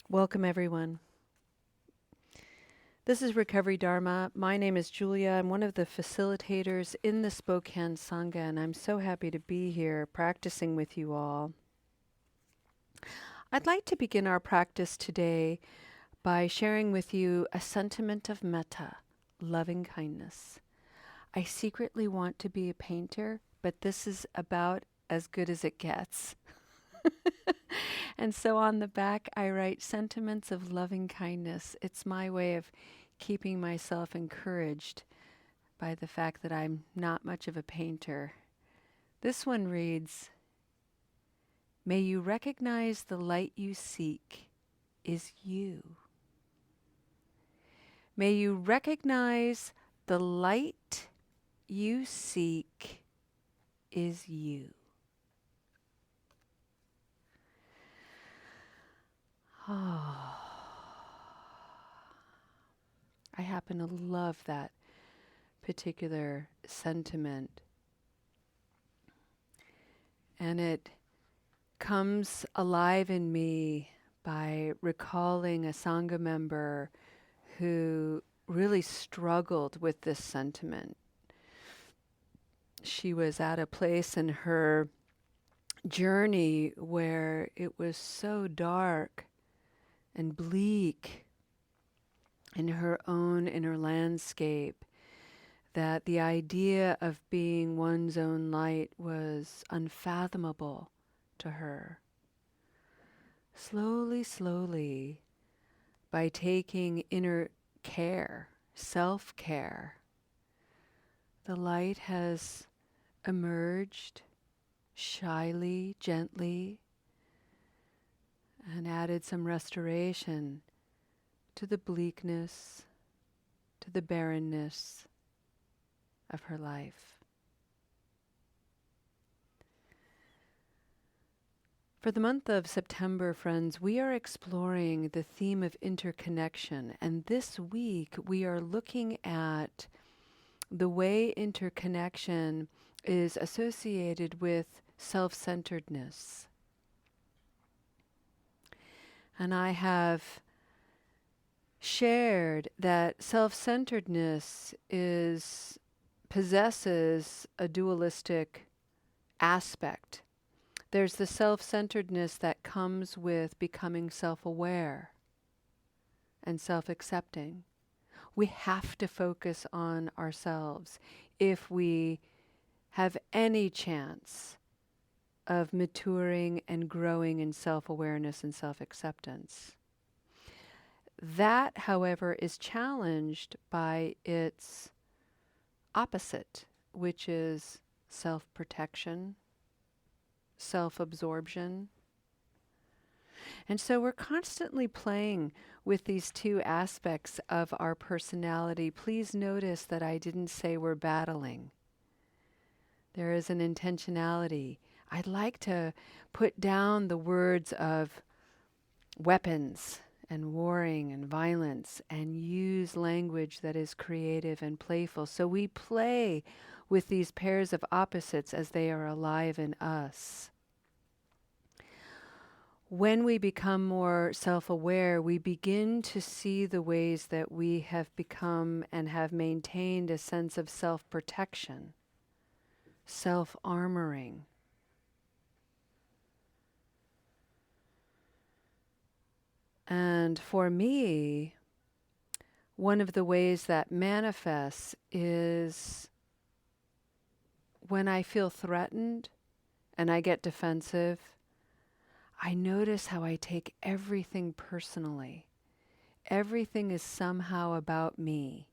Welcome, everyone. This is Recovery Dharma. My name is Julia. I'm one of the facilitators in the Spokane Sangha, and I'm so happy to be here practicing with you all. I'd like to begin our practice today by sharing with you a sentiment of metta, loving kindness. I secretly want to be a painter, but this is about as good as it gets. And so on the back, I write sentiments of loving kindness. It's my way of keeping myself encouraged by the fact that I'm not much of a painter. This one reads, "May you recognize the light you seek is you. May you recognize the light you seek is you." Oh, I happen to love that particular sentiment. And it comes alive in me by recalling a Sangha member who really struggled with this sentiment. She was at a place in her journey where it was so dark and bleak in her own inner landscape that the idea of being one's own light was unfathomable to her. Slowly, slowly, by taking inner care, self-care, the light has emerged shyly, gently, and added some restoration to the bleakness, to the barrenness of her life. For the month of September, friends, we are exploring the theme of interconnection, and this week we are looking at the way interconnection is associated with self-centeredness. And I have shared that self-centeredness possesses a dualistic aspect. There's the self-centeredness that comes with becoming self-aware and self-accepting. We have to focus on ourselves if we have any chance of maturing and growing in self-awareness and self-acceptance. That, however, is challenged by its opposite, which is self-protection, self-absorption. And so we're constantly playing with these two aspects of our personality. Please notice that I didn't say we're battling. There is an intentionality. I'd like to put down the words of weapons and warring and violence and use language that is creative and playful. So we play with these pairs of opposites as they are alive in us. When we become more self-aware, we begin to see the ways that we have become and have maintained a sense of self-protection, self-armoring. And for me, one of the ways that manifests is when I feel threatened and I get defensive, I notice how I take everything personally. Everything is somehow about me.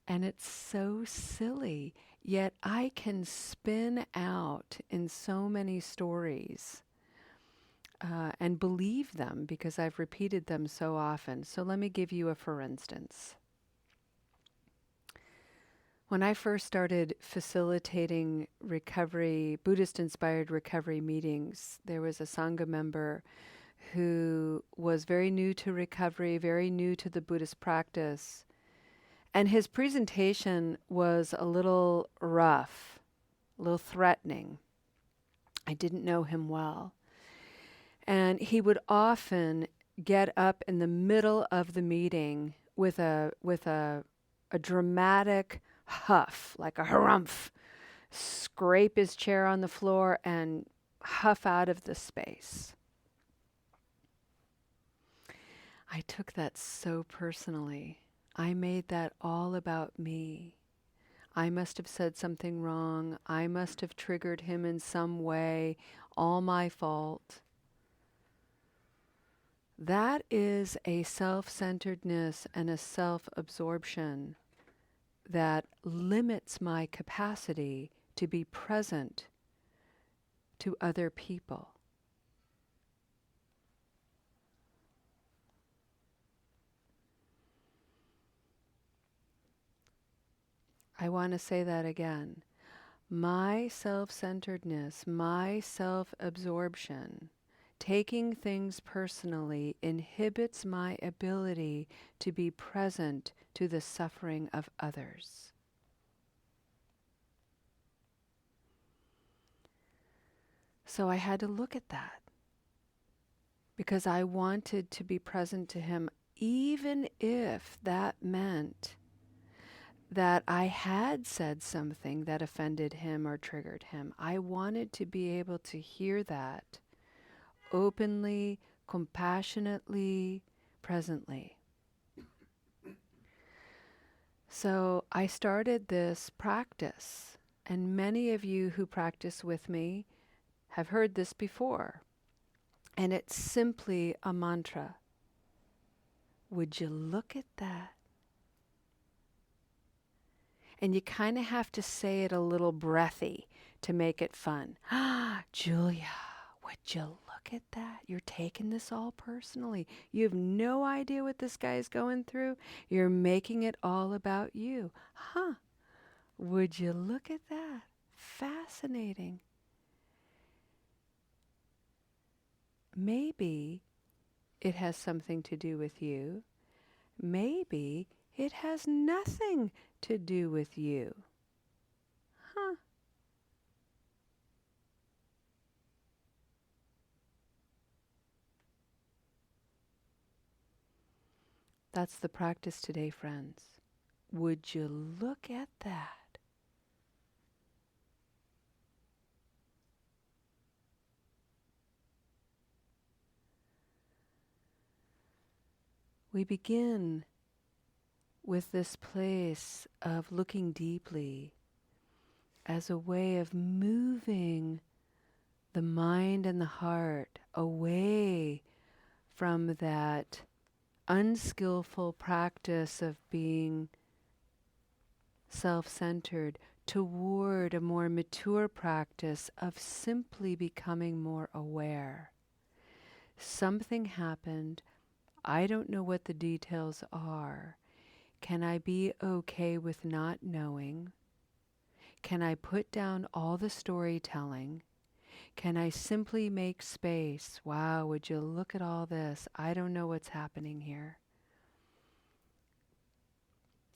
And it's so silly, yet I can spin out in so many stories and believe them because I've repeated them so often. So let me give you a for instance. When I first started facilitating recovery, Buddhist-inspired recovery meetings, there was a Sangha member who was very new to recovery, very new to the Buddhist practice. And his presentation was a little rough, a little threatening. I didn't know him well. And he would often get up in the middle of the meeting with a dramatic huff, like a harumph, scrape his chair on the floor and huff out of the space. I took that so personally. I made that all about me. I must have said something wrong. I must have triggered him in some way. All my fault. That is a self-centeredness and a self-absorption that limits my capacity to be present to other people. I want to say that again. My self-centeredness, my self-absorption, taking things personally inhibits my ability to be present to the suffering of others. So I had to look at that because I wanted to be present to him, even if that meant that I had said something that offended him or triggered him. I wanted to be able to hear that openly, compassionately, presently. So I started this practice, and many of you who practice with me have heard this before, and it's simply a mantra. Would you look at that? And you kind of have to say it a little breathy to make it fun. Julia, would you look at that? You're taking this all personally. You have no idea what this guy's going through. You're making it all about you. Would you look at that? Fascinating. Maybe it has something to do with you. Maybe it has nothing to do with you. That's the practice today, friends. Would you look at that? We begin with this place of looking deeply as a way of moving the mind and the heart away from that unskillful practice of being self-centered toward a more mature practice of simply becoming more aware. Something happened. I don't know what the details are. Can I be okay with not knowing? Can I put down all the storytelling? Can I simply make space? Wow, would you look at all this? I don't know what's happening here.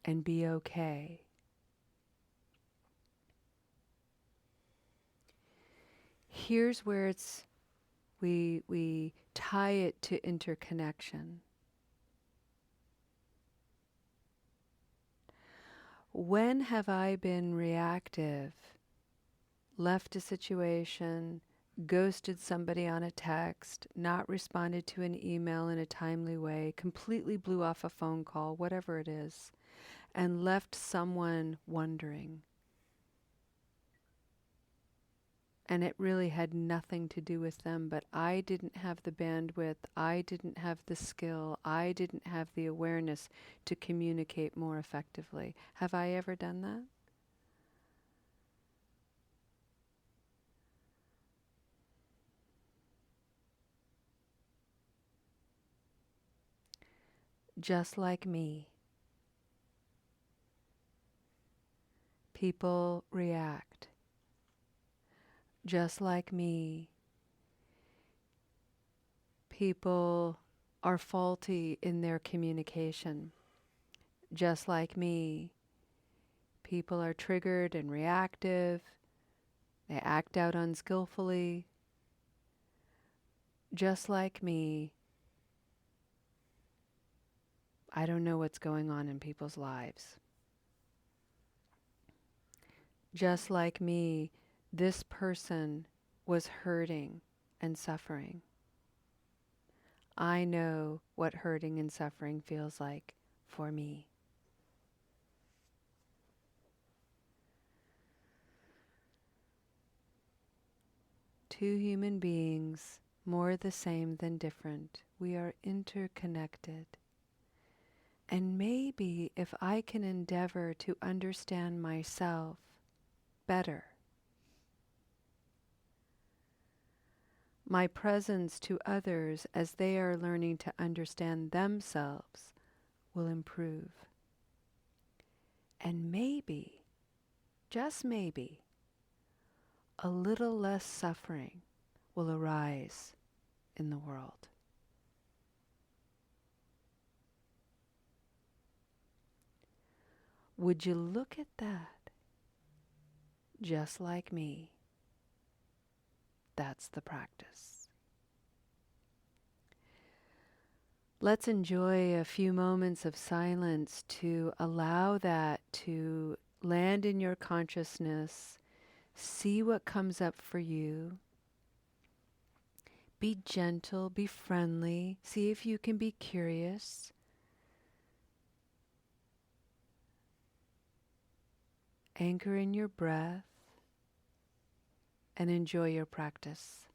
And be okay. Here's where we tie it to interconnection. When have I been reactive, left a situation, ghosted somebody on a text, not responded to an email in a timely way, completely blew off a phone call, whatever it is, and left someone wondering? And it really had nothing to do with them, but I didn't have the bandwidth, I didn't have the skill, I didn't have the awareness to communicate more effectively. Have I ever done that? Just like me, people react. Just like me, people are faulty in their communication. Just like me, people are triggered and reactive. They act out unskillfully. just like me, I don't know what's going on in people's lives. Just like me, this person was hurting and suffering. I know what hurting and suffering feels like for me. Two human beings, more the same than different. We are interconnected. And maybe if I can endeavor to understand myself better, my presence to others as they are learning to understand themselves will improve. And maybe, just maybe, a little less suffering will arise in the world. Would you look at that? Just like me. That's the practice. Let's enjoy a few moments of silence to allow that to land in your consciousness. See what comes up for you. Be gentle, be friendly. See if you can be curious. Anchor in your breath and enjoy your practice.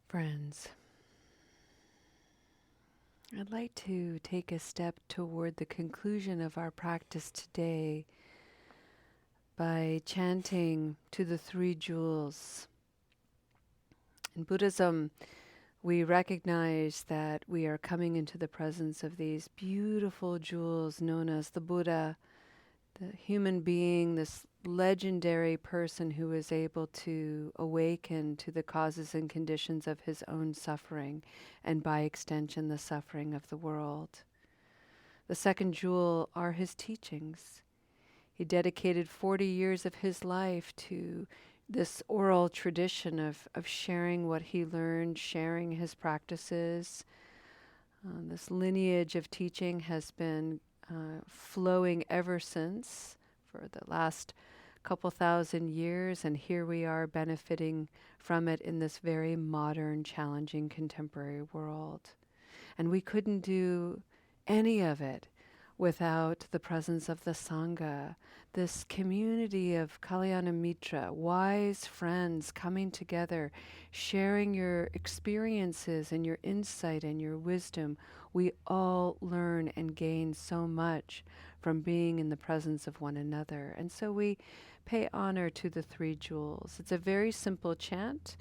Friends, I'd like to take a step toward the conclusion of our practice today by chanting to the three jewels. In Buddhism, we recognize that we are coming into the presence of these beautiful jewels known as the Buddha, the human being, this legendary person who is able to awaken to the causes and conditions of his own suffering, and by extension, the suffering of the world. The second jewel are his teachings. He dedicated 40 years of his life to this oral tradition of sharing what he learned, sharing his practices. This lineage of teaching has been flowing ever since for the last couple thousand years, and here we are benefiting from it in this very modern, challenging, contemporary world. And we couldn't do any of it without the presence of the Sangha, this community of Kalyana Mitra, wise friends coming together, sharing your experiences and your insight and your wisdom. We all learn and gain so much from being in the presence of one another. And so we pay honor to the three jewels. It's a very simple chant.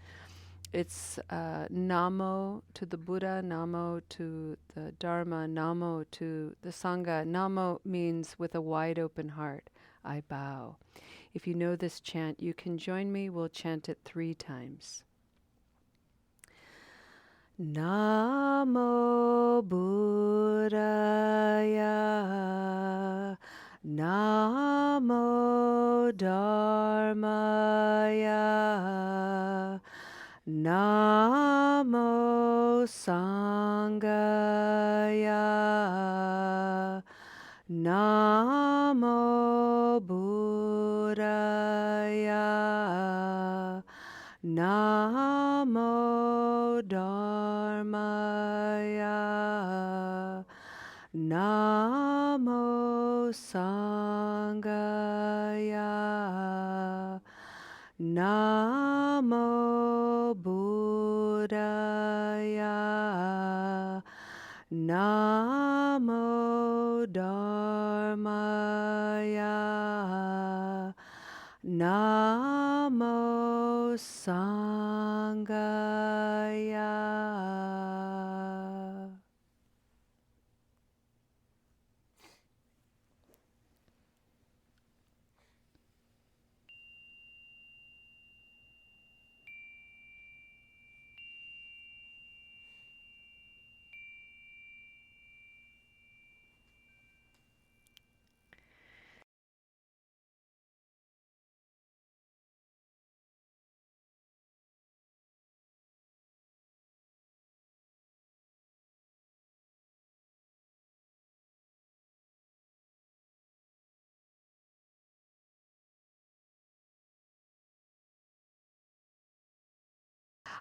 It's Namo to the Buddha, Namo to the Dharma, Namo to the Sangha. Namo means with a wide open heart, I bow. If you know this chant, you can join me. We'll chant it 3 times. Namo Buddhaya, Namo Dharmaya, Namo Sangaya, Namo Buddhaya, Namo Dharmaya, Namo Sangaya, Namo Buddhaya, Namo Dharmaya, Namo Sangaya.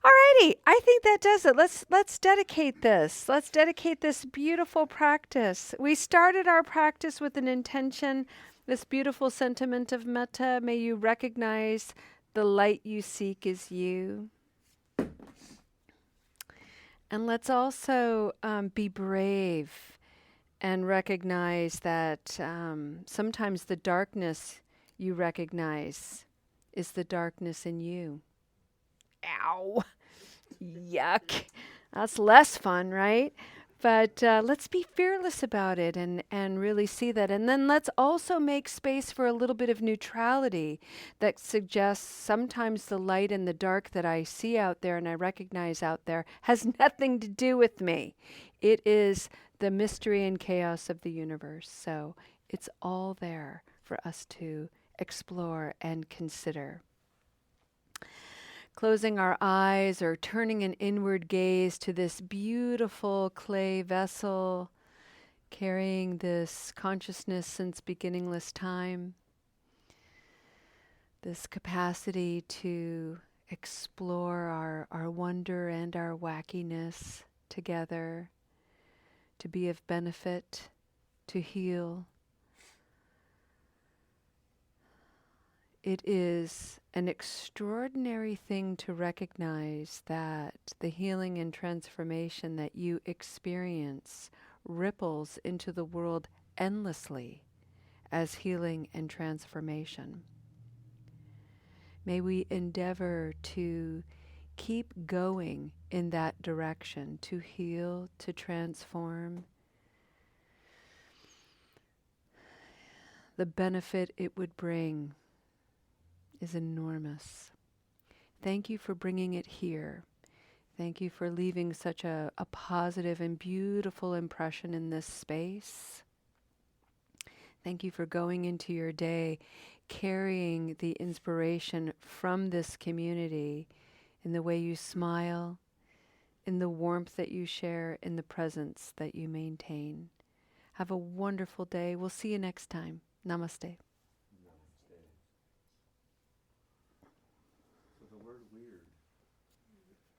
Alrighty, I think that does it. Let's dedicate this. Let's dedicate this beautiful practice. We started our practice with an intention, this beautiful sentiment of metta. May you recognize the light you seek is you. And let's also be brave and recognize that sometimes the darkness you recognize is the darkness in you. Ow. Yuck. That's less fun, right? But let's be fearless about it and really see that. And then let's also make space for a little bit of neutrality that suggests sometimes the light and the dark that I see out there and I recognize out there has nothing to do with me. It is the mystery and chaos of the universe. So it's all there for us to explore and consider. Closing our eyes or turning an inward gaze to this beautiful clay vessel, carrying this consciousness since beginningless time, this capacity to explore our wonder and our wackiness together, to be of benefit, to heal. It is an extraordinary thing to recognize that the healing and transformation that you experience ripples into the world endlessly as healing and transformation. May we endeavor to Keep going in that direction to heal, to transform. The benefit it would bring is enormous. Thank you for bringing it here. Thank you for leaving such a positive and beautiful impression in this space. Thank you for going into your day carrying the inspiration from this community in the way you smile, in the warmth that you share, in the presence that you maintain. Have a wonderful day. We'll see you next time. Namaste.